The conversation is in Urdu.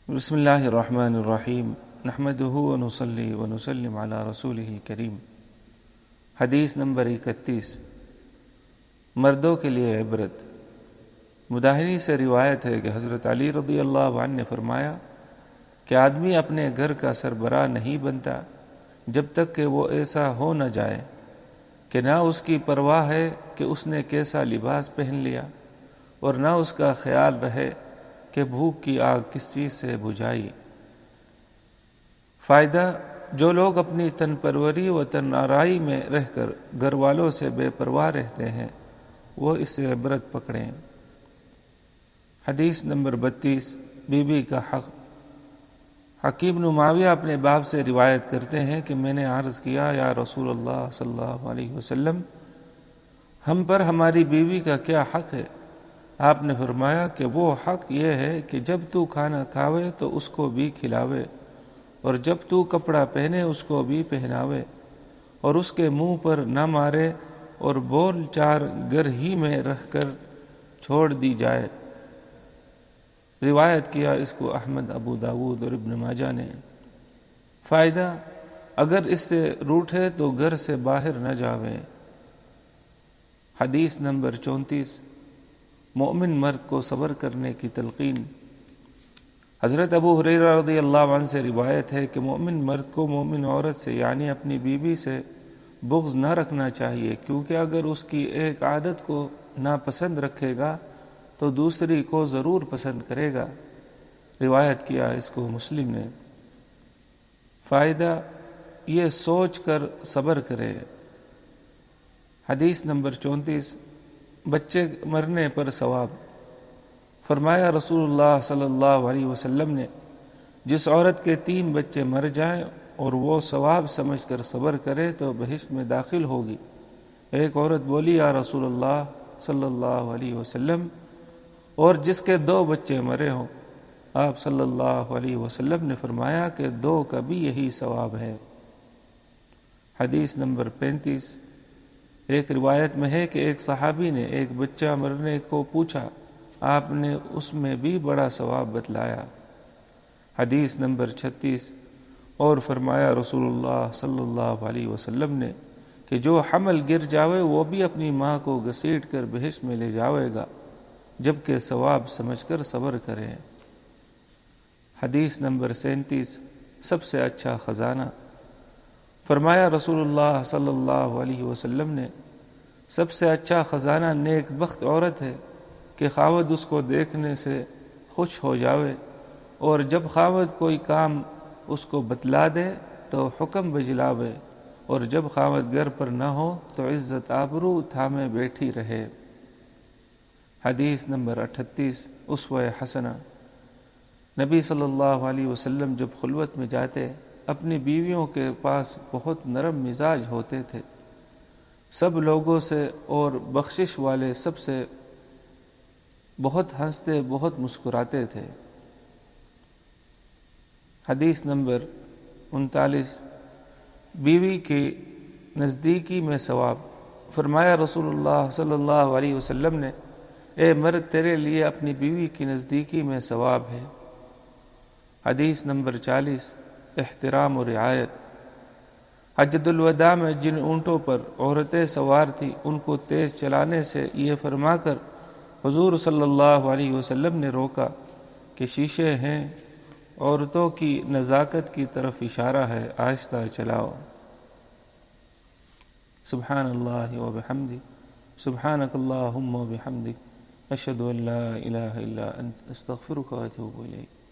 بسم اللہ الرحمن الرحیم نحمدہ ونصلی ونسلم علی رسولہ الکریم۔ حدیث نمبر 31، مردوں کے لیے عبرت۔ مداحنی سے روایت ہے کہ حضرت علی رضی اللہ عنہ نے فرمایا کہ آدمی اپنے گھر کا سربراہ نہیں بنتا جب تک کہ وہ ایسا ہو نہ جائے کہ نہ اس کی پرواہ ہے کہ اس نے کیسا لباس پہن لیا، اور نہ اس کا خیال رہے کہ بھوک کی آگ کس چیز سے بجھائی۔ فائدہ: جو لوگ اپنی تن پروری و تن آرائی میں رہ کر گھر والوں سے بے پرواہ رہتے ہیں وہ اس سے عبرت پکڑیں۔ حدیث نمبر 32، بی بی کا حق۔ حکیم بن معاویہ اپنے باپ سے روایت کرتے ہیں کہ میں نے عرض کیا، یا رسول اللہ صلی اللہ علیہ وسلم، ہم پر ہماری بیوی کا کیا حق ہے؟ آپ نے فرمایا کہ وہ حق یہ ہے کہ جب تو کھانا کھاوے تو اس کو بھی کھلاوے، اور جب تو کپڑا پہنے اس کو بھی پہناوے، اور اس کے منہ پر نہ مارے، اور بول چار گھر ہی میں رہ کر چھوڑ دی جائے۔ روایت کیا اس کو احمد، ابو داود اور ابن ماجہ نے۔ فائدہ: اگر اس سے روٹھے تو گھر سے باہر نہ جاوے۔ حدیث نمبر 34، مومن مرد کو صبر کرنے کی تلقین۔ حضرت ابو ہریرہ رضی اللہ عنہ سے روایت ہے کہ مومن مرد کو مومن عورت سے یعنی اپنی بیوی سے بغض نہ رکھنا چاہیے، کیونکہ اگر اس کی ایک عادت کو ناپسند رکھے گا تو دوسری کو ضرور پسند کرے گا۔ روایت کیا اس کو مسلم نے۔ فائدہ: یہ سوچ کر صبر کرے۔ حدیث نمبر 34، بچے مرنے پر ثواب۔ فرمایا رسول اللہ صلی اللہ علیہ وسلم نے، جس عورت کے 3 بچے مر جائیں اور وہ ثواب سمجھ کر صبر کرے تو بہشت میں داخل ہوگی۔ ایک عورت بولی، یا رسول اللہ صلی اللہ علیہ وسلم، اور جس کے 2 بچے مرے ہوں؟ آپ صلی اللہ علیہ وسلم نے فرمایا کہ 2 کا بھی یہی ثواب ہے۔ حدیث نمبر 35، ایک روایت میں ہے کہ ایک صحابی نے ایک بچہ مرنے کو پوچھا، آپ نے اس میں بھی بڑا ثواب بتلایا۔ حدیث نمبر 36، اور فرمایا رسول اللہ صلی اللہ علیہ وسلم نے کہ جو حمل گر جاوے وہ بھی اپنی ماں کو گھسیٹ کر بہشت میں لے جاوے گا، جبکہ ثواب سمجھ کر صبر کرے۔ حدیث نمبر 37، سب سے اچھا خزانہ۔ فرمایا رسول اللہ صلی اللہ علیہ وسلم نے، سب سے اچھا خزانہ نیک بخت عورت ہے کہ خاوند اس کو دیکھنے سے خوش ہو جاوے، اور جب خاوند کوئی کام اس کو بتلا دے تو حکم بجلاوے، اور جب خاوند گھر پر نہ ہو تو عزت آبرو تھامے بیٹھی رہے۔ حدیث نمبر 38، اسوہ حسنہ۔ نبی صلی اللہ علیہ وسلم جب خلوت میں جاتے اپنی بیویوں کے پاس بہت نرم مزاج ہوتے تھے، سب لوگوں سے اور بخشش والے سب سے بہت ہنستے، بہت مسکراتے تھے۔ حدیث نمبر 39، بیوی کی نزدیکی میں ثواب۔ فرمایا رسول اللہ صلی اللہ علیہ وسلم نے، اے مرد، تیرے لیے اپنی بیوی کی نزدیکی میں ثواب ہے۔ حدیث نمبر 40، احترام و رعایت۔ حجۃ الوداع میں جن اونٹوں پر عورتیں سوار تھیں ان کو تیز چلانے سے یہ فرما کر حضور صلی اللہ علیہ وسلم نے روکا کہ شیشے ہیں، عورتوں کی نزاکت کی طرف اشارہ ہے، آہستہ چلاؤ۔ سبحان اللہ و بحمدہ، سبحانک اللہم و بحمدک، اشہد ان لا الہ الا انت، استغفرک و اتوب الیک۔